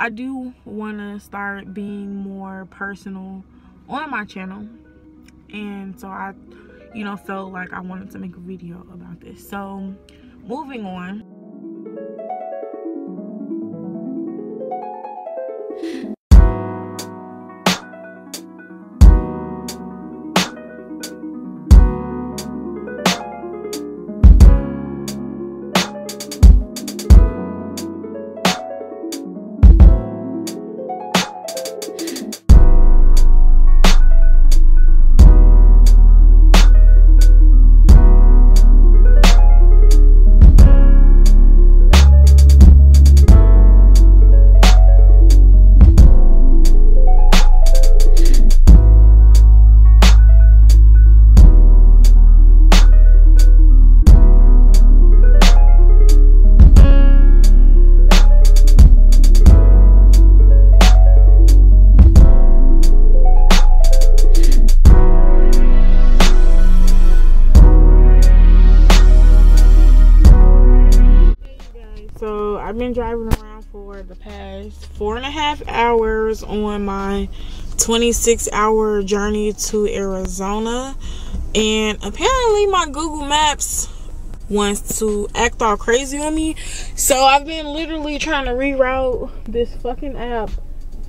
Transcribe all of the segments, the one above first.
I do want to start being more personal on my channel, and so I felt like I wanted to make a video about this. So moving on. So I've been driving around for the past 4.5 hours on my 26-hour journey to Arizona, and apparently my Google Maps wants to act all crazy on me. So I've been literally trying to reroute this fucking app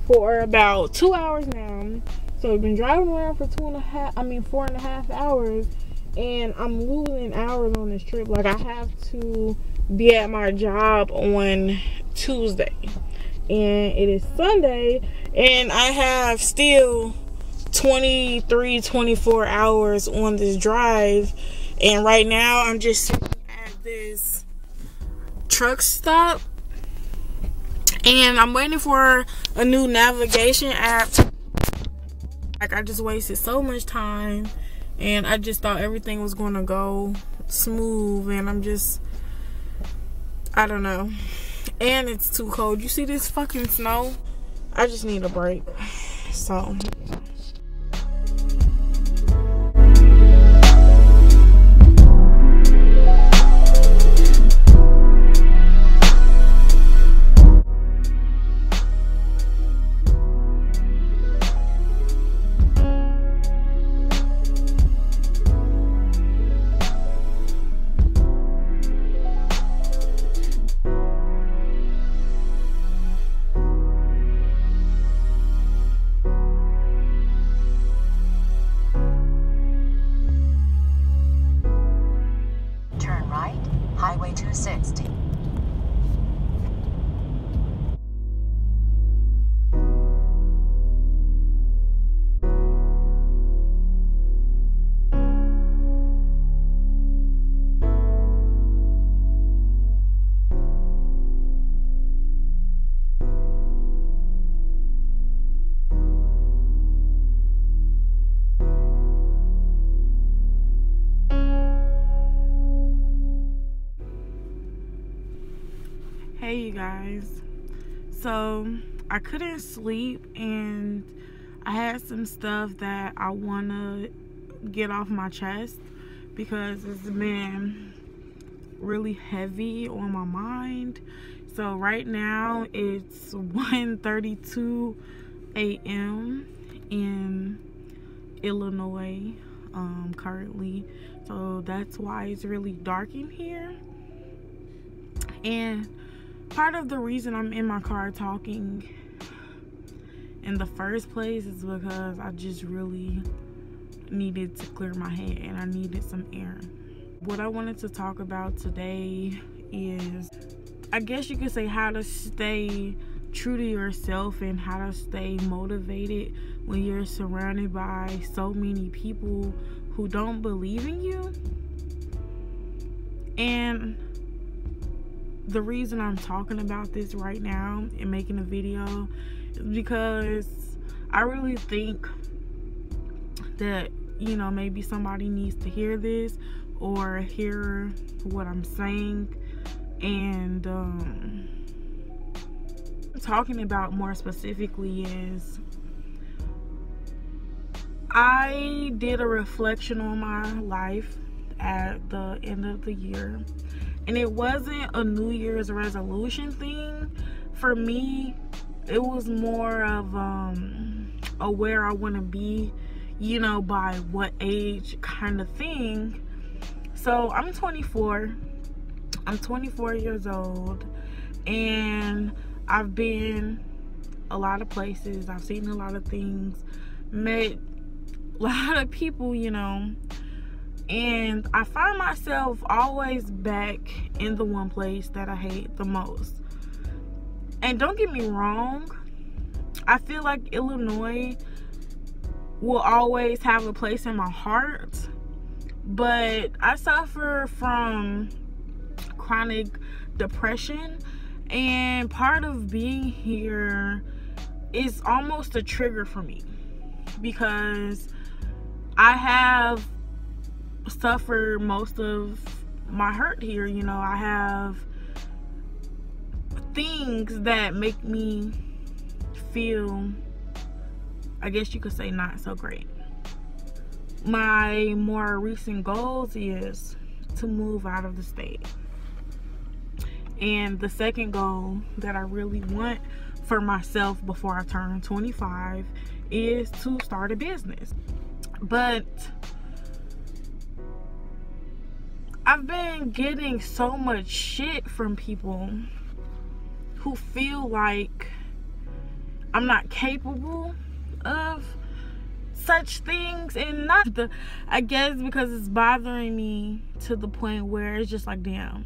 for about 2 hours now. So I've been driving around for 4.5 hours, and I'm losing hours on this trip. Like, I have to be at my job on Tuesday, and it is Sunday, and I have still 24 hours on this drive. And right now I'm just sitting at this truck stop, and I'm waiting for a new navigation app. Like, I just wasted so much time, and I just thought everything was gonna go smooth, and I don't know. And it's too cold. You see this fucking snow? I just need a break. So Highway 260. hey you guys, so I couldn't sleep, and I had some stuff that I want to get off my chest because it's been really heavy on my mind. So right now it's 1:32 a.m. in Illinois currently, so that's why it's really dark in here. And part of the reason I'm in my car talking in the first place is because I just really needed to clear my head, and I needed some air. What I wanted to talk about today is, I guess you could say, how to stay true to yourself and how to stay motivated when you're surrounded by so many people who don't believe in you. And the reason I'm talking about this right now and making a video is because I really think that, you know, maybe somebody needs to hear this or hear what I'm saying. And talking about more specifically is, I did a reflection on my life at the end of the year, and it wasn't a New Year's resolution thing. For me, It was more of a where I want to be, you know, by what age kind of thing. So I'm 24. I'm 24 years old, and I've been a lot of places. I've seen a lot of things, met a lot of people, you know, and I find myself always back in the one place that I hate the most. And don't get me wrong, I feel like Illinois will always have a place in my heart, but I suffer from chronic depression, and part of being here is almost a trigger for me because I have suffered most of my hurt here. You know, I have things that make me feel, I guess you could say, not so great. My more recent goals is to move out of the state. And the second goal that I really want for myself before I turn 25 is to start a business. But I've been getting so much shit from people who feel like I'm not capable of such things, and I guess because it's bothering me to the point where it's just like, damn.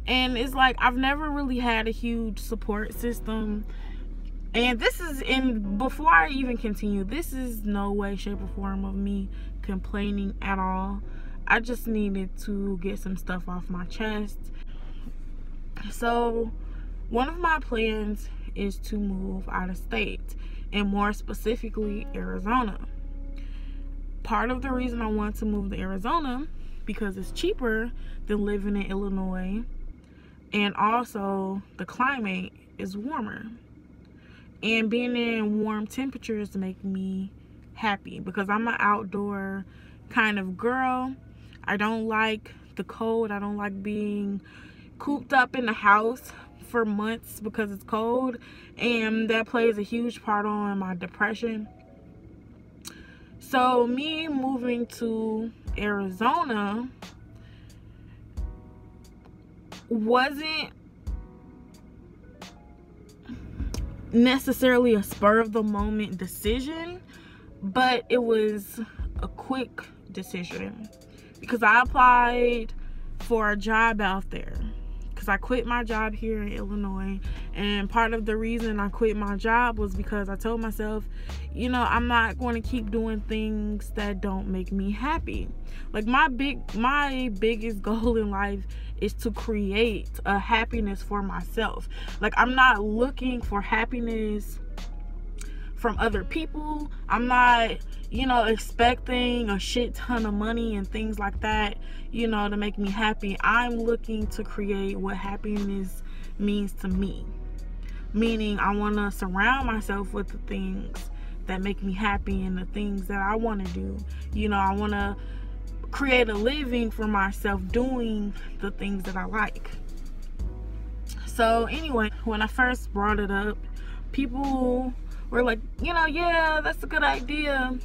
And it's like, I've never really had a huge support system. And before I even continue, this is no way, shape, or form of me complaining at all. I just needed to get some stuff off my chest. So one of my plans is to move out of state, and more specifically Arizona. Part of the reason I want to move to Arizona because it's cheaper than living in Illinois, and also the climate is warmer, and being in warm temperatures make me happy because I'm an outdoor kind of girl. I don't like the cold. I don't like being cooped up in the house for months because it's cold, and that plays a huge part on my depression. So me moving to Arizona wasn't necessarily a spur of the moment decision, but it was a quick decision because I applied for a job out there because I quit my job here in Illinois. And part of the reason I quit my job was because I told myself, you know, I'm not going to keep doing things that don't make me happy. Like my biggest goal in life is to create a happiness for myself. Like, I'm not looking for happiness from other people. I'm not, you know, expecting a shit ton of money and things like that, you know, to make me happy. I'm looking to create what happiness means to me. Meaning, I want to surround myself with the things that make me happy and the things that I want to do. You know, I want to create a living for myself doing the things that I like. So anyway, when I first brought it up, people were like, you know, yeah, that's a good idea,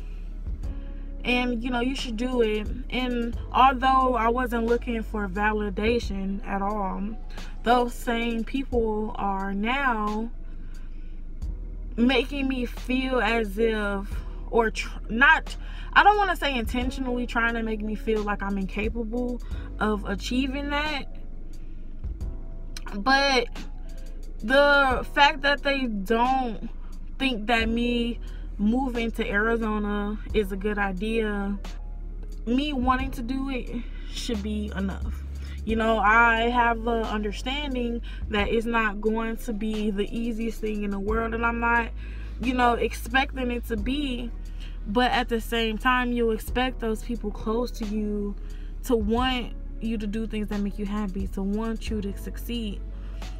and you know, you should do it. And although I wasn't looking for validation at all, those same people are now making me feel as if, or not, I don't want to say intentionally trying to make me feel like I'm incapable of achieving that, but the fact that they don't think that me moving to Arizona is a good idea, me wanting to do it should be enough. You know, I have the understanding that it's not going to be the easiest thing in the world, and I'm not, you know, expecting it to be. But at the same time, you expect those people close to you to want you to do things that make you happy, to want you to succeed.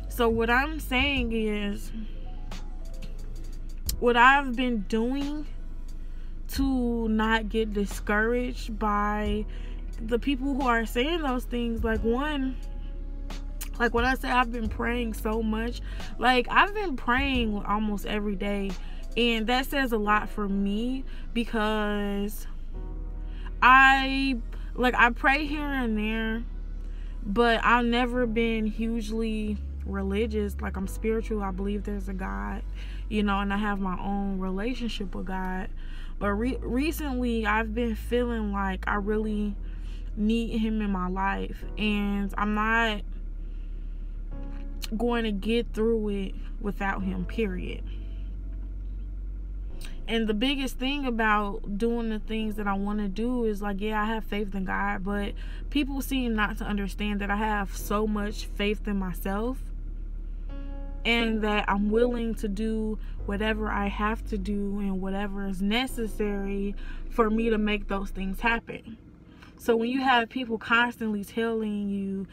So what I'm saying is, what I've been doing to not get discouraged by the people who are saying those things, like, one, Like when I say I've been praying so much, like I've been praying almost every day, and that says a lot for me, because I pray here and there, but I've never been hugely religious. Like, I'm spiritual. I believe there's a God, and I have my own relationship with God. But recently I've been feeling like I really need him in my life, and I'm not going to get through it without him, period. And the biggest thing about doing the things that I want to do is, like, yeah, I have faith in God, but people seem not to understand that I have so much faith in myself, and that I'm willing to do whatever I have to do and whatever is necessary for me to make those things happen. So when you have people constantly telling you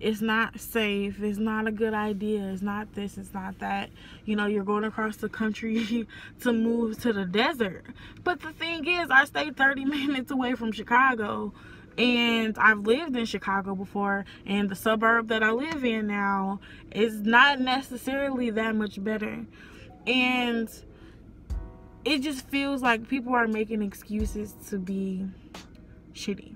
it's not safe, it's not a good idea, it's not this, it's not that, you're going across the country to move to the desert. But the thing is, I stay 30 minutes away from Chicago, and I've lived in Chicago before, and the suburb that I live in now is not necessarily that much better. And it just feels like people are making excuses to be shitty.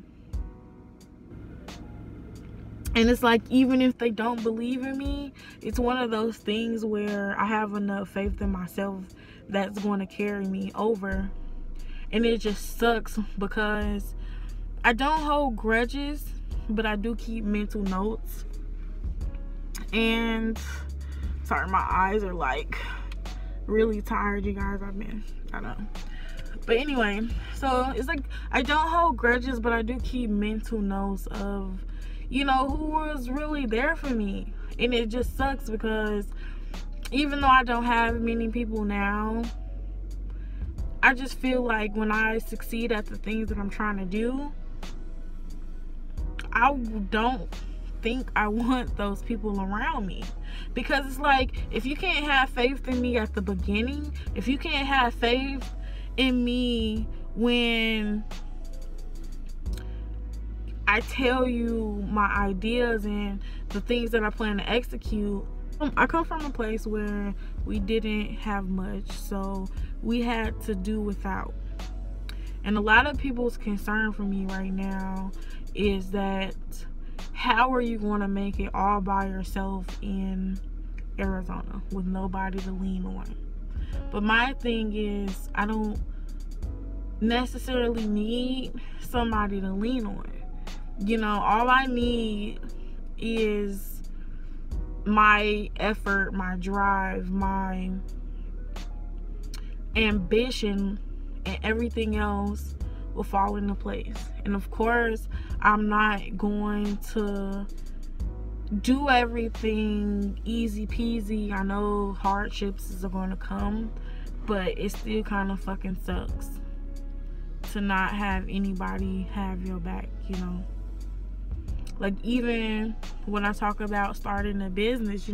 And it's like, even if they don't believe in me, it's one of those things where I have enough faith in myself that's going to carry me over. And it just sucks because I don't hold grudges, but I do keep mental notes. And sorry, my eyes are like really tired, you guys. I don't know. But anyway, so it's like I don't hold grudges, but I do keep mental notes of, who was really there for me. And it just sucks because even though I don't have many people now, I just feel like when I succeed at the things that I'm trying to do, I don't think I want those people around me. Because it's like, if you can't have faith in me at the beginning, if you can't have faith in me when I tell you my ideas and the things that I plan to execute. I come from a place where we didn't have much, so we had to do without. And a lot of people's concern for me right now is that, how are you going to make it all by yourself in Arizona with nobody to lean on? But my thing is, I don't necessarily need somebody to lean on. All I need is my effort, my drive, my ambition, and everything else will fall into place. And of course, I'm not going to do everything easy peasy. I know hardships are going to come, but it still kind of fucking sucks to not have anybody have your back, Like, even when I talk about starting a business,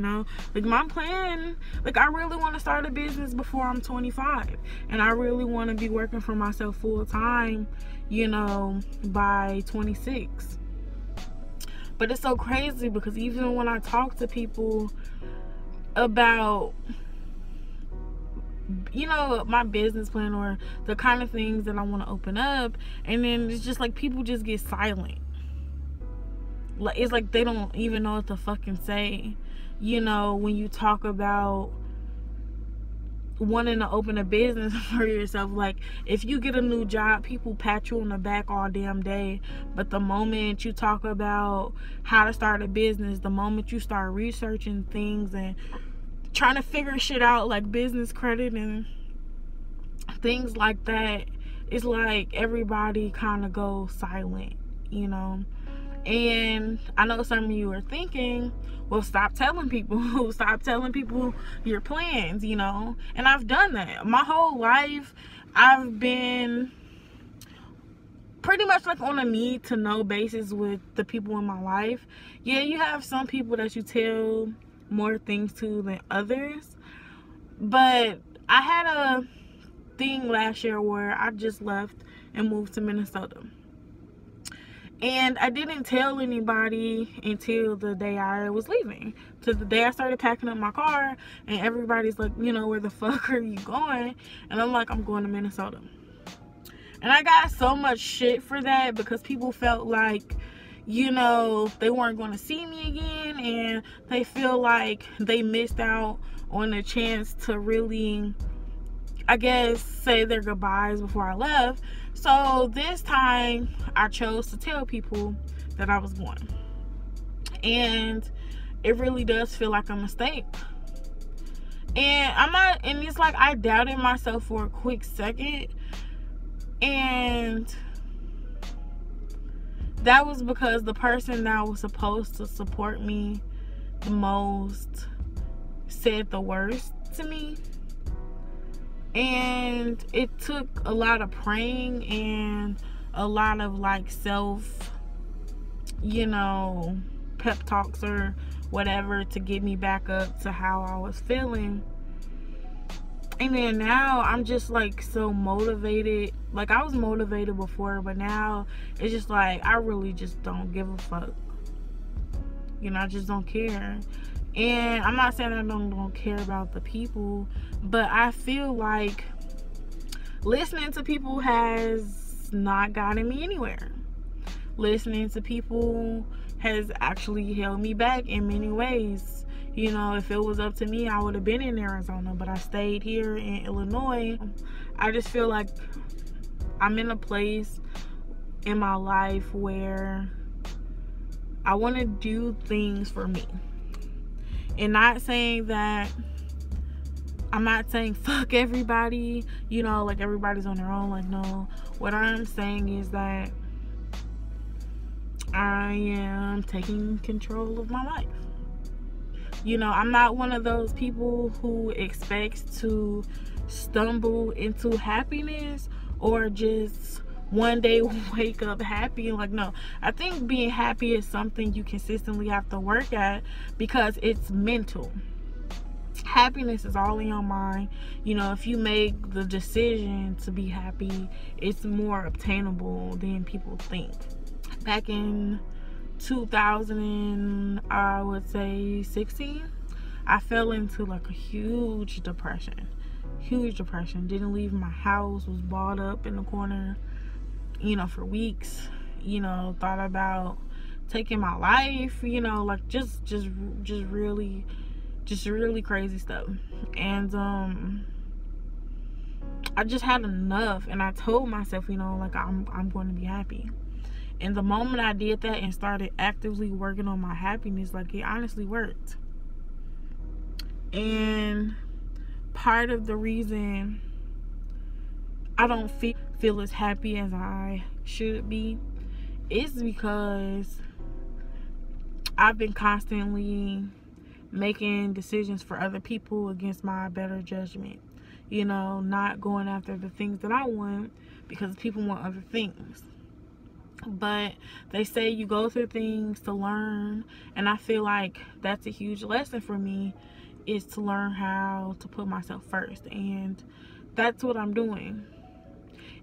like, my plan, like, I really want to start a business before I'm 25. And I really want to be working for myself full time, by 26. But it's so crazy because even when I talk to people about, my business plan or the kind of things that I want to open up, and then it's just like people just get silent. Like, it's like they don't even know what to fucking say, when you talk about wanting to open a business for yourself. Like, if you get a new job, people pat you on the back all damn day, but the moment you talk about how to start a business, the moment you start researching things and trying to figure shit out, like business credit and things like that, it's like everybody kind of goes silent, And I know some of you are thinking, well, stop telling people your plans, And I've done that. My whole life, I've been pretty much like on a need to know basis with the people in my life. Yeah, you have some people that you tell more things to than others. But I had a thing last year where I just left and moved to Minnesota. And I didn't tell anybody until the day I was leaving. To the day I started packing up my car, and everybody's like, you know, where the fuck are you going? And I'm like, I'm going to Minnesota. And I got so much shit for that because people felt like, you know, they weren't going to see me again, and they feel like they missed out on a chance to really, I guess, say their goodbyes before I left. So this time I chose to tell people that I was going. And it really does feel like a mistake. And it's like I doubted myself for a quick second. And that was because the person that was supposed to support me the most said the worst to me. And it took a lot of praying and a lot of like self, you know, pep talks or whatever to get me back up to how I was feeling. And then now I'm just like so motivated. Like I was motivated before, but now it's just like I really just don't give a fuck. You know, I just don't care. And I'm not saying I don't care about the people, but I feel like listening to people has not gotten me anywhere. Listening to people has actually held me back in many ways. You know, if it was up to me, I would have been in Arizona, but I stayed here in Illinois. I just feel like I'm in a place in my life where I want to do things for me. And not saying that, I'm not saying fuck everybody, you know, like everybody's on their own. Like, no. What I'm saying is that I am taking control of my life. You know, I'm not one of those people who expects to stumble into happiness or just one day wake up happy. Like, no. I think being happy is something you consistently have to work at because it's mental. Happiness is all in your mind. You know, if you make the decision to be happy, it's more obtainable than people think. Back in 2000, I would say 16, I fell into like a huge depression. Didn't leave my house, was balled up in the corner, you know, for weeks. You know, thought about taking my life, you know, like just really crazy stuff. And I just had enough, and I told myself, you know, like I'm going to be happy. And the moment I did that and started actively working on my happiness, like it honestly worked. And part of the reason I don't feel as happy as I should be is because I've been constantly making decisions for other people against my better judgment. You know, not going after the things that I want because people want other things. But they say you go through things to learn, and I feel like that's a huge lesson for me, is to learn how to put myself first. And that's what I'm doing.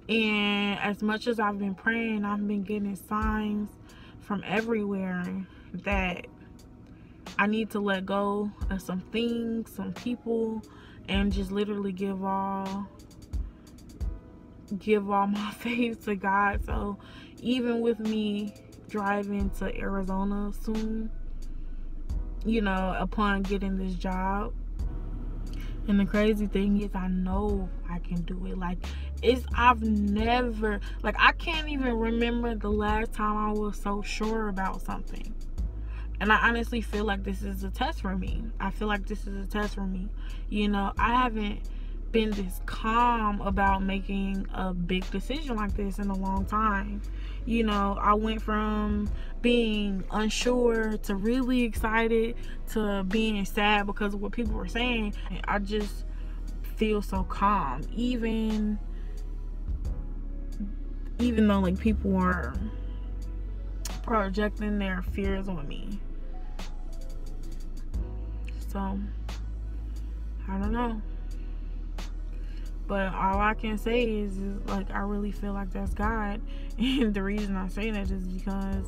And as much as I've been praying, I've been getting signs from everywhere that I need to let go of some things, some people, and just literally give all my faith to God. So even with me driving to Arizona soon, you know, upon getting this job, and the crazy thing is I know I can do it. Like, I've never, like, I can't even remember the last time I was so sure about something. And I honestly feel like this is a test for me. You know, I haven't been this calm about making a big decision like this in a long time. You know, I went from being unsure to really excited to being sad because of what people were saying. I just feel so calm, even though like people are projecting their fears on me. So I don't know. But all I can say is like, I really feel like that's God. And the reason I say that is because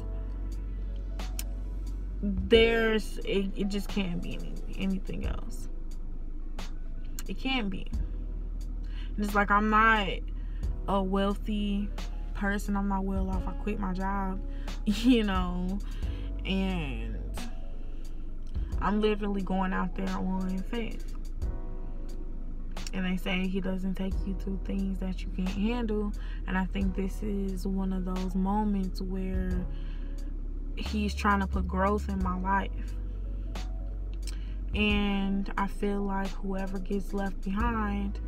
it just can't be anything else. It can't be. It's like, I'm not a wealthy person. I'm not well off. I quit my job, and I'm literally going out there on faith. And they say he doesn't take you through things that you can't handle. And I think this is one of those moments where he's trying to put growth in my life. And I feel like whoever gets left behind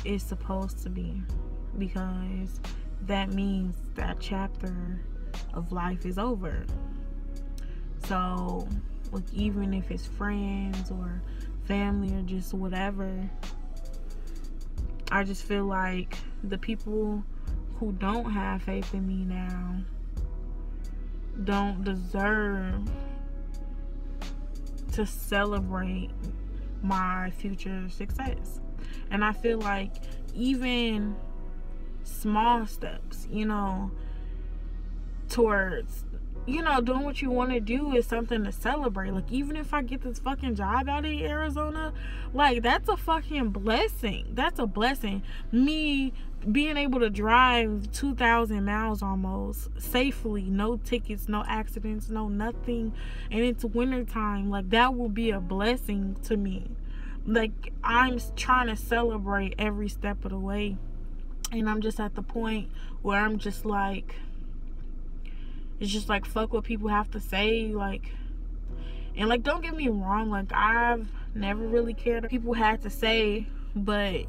is supposed to be, because that means that chapter of life is over. So, like, even if it's friends or family or just whatever, I just feel like the people who don't have faith in me now don't deserve to celebrate my future success. And I feel like even small steps, towards, doing what you want to do is something to celebrate. Like, even if I get this fucking job out in Arizona, like, that's a fucking blessing. That's a blessing. Me being able to drive 2,000 miles almost safely, no tickets, no accidents, no nothing, and it's wintertime, like, that will be a blessing to me. Like, I'm trying to celebrate every step of the way. And I'm just at the point where I'm just like, it's just like, fuck what people have to say. Like, and like, don't get me wrong, like, I've never really cared what people had to say, but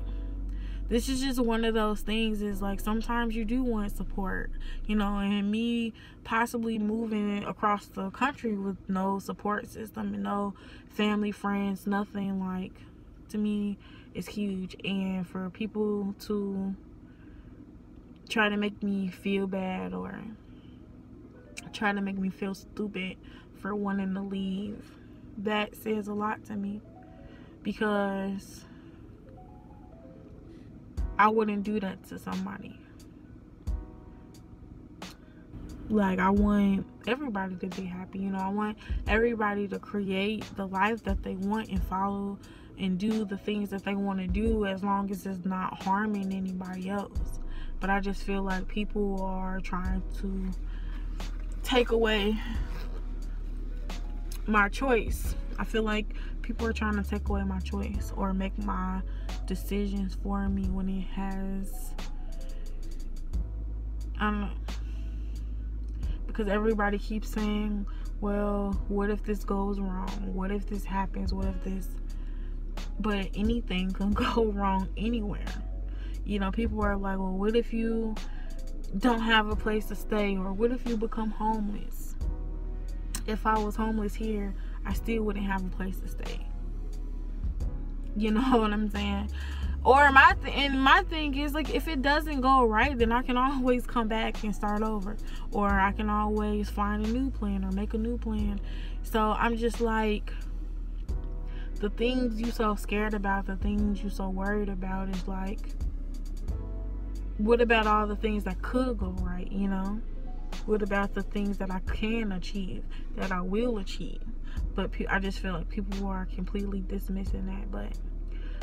this is just one of those things, is like, sometimes you do want support, and me possibly moving across the country with no support system and no family, friends, nothing, like, to me, is huge. And for people to try to make me feel bad or try to make me feel stupid for wanting to leave, that says a lot to me, because I wouldn't do that to somebody. Like, I want everybody to be happy, I want everybody to create the life that they want and follow and do the things that they want to do, as long as it's not harming anybody else. But I just feel like people are trying to take away my choice. I feel like people are trying to take away my choice or make my decisions for me when it has, I don't know, because everybody keeps saying, well, what if this goes wrong? What if this happens? What if this? But anything can go wrong anywhere. People are like, well, what if you don't have a place to stay? Or what if you become homeless? If I was homeless here, I still wouldn't have a place to stay. You know what I'm saying? Or my thing is, like, if it doesn't go right, then I can always come back and start over. Or I can always find a new plan or make a new plan. So I'm just like, the things you so scared about, the things you so worried about, is like, what about all the things that could go right, What about the things that I can achieve, that I will achieve? But I just feel like people are completely dismissing that. But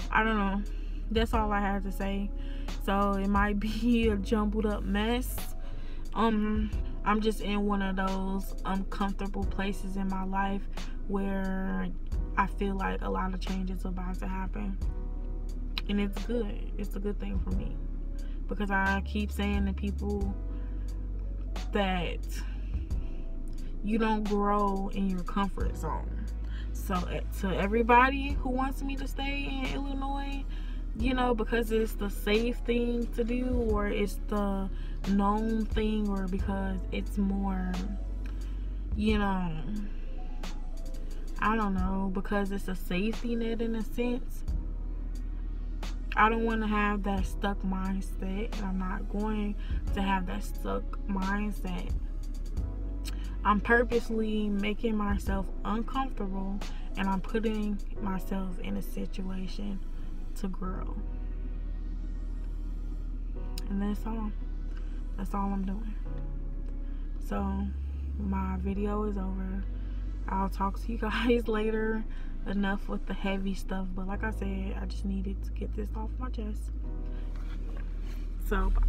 I don't know. That's all I had to say. So it might be a jumbled up mess. I'm just in one of those uncomfortable places in my life where I feel like a lot of change is about to happen. And it's good. It's a good thing for me. Because I keep saying to people that you don't grow in your comfort zone. So to everybody who wants me to stay in Illinois, because it's the safe thing to do, or it's the known thing, or because it's more, I don't know, because it's a safety net in a sense. I don't want to have that stuck mindset, and I'm not going to have that stuck mindset. I'm purposely making myself uncomfortable, and I'm putting myself in a situation to grow. And that's all I'm doing. So my video is over. I'll talk to you guys later. Enough with the heavy stuff, but like I said, I just needed to get this off my chest. So bye.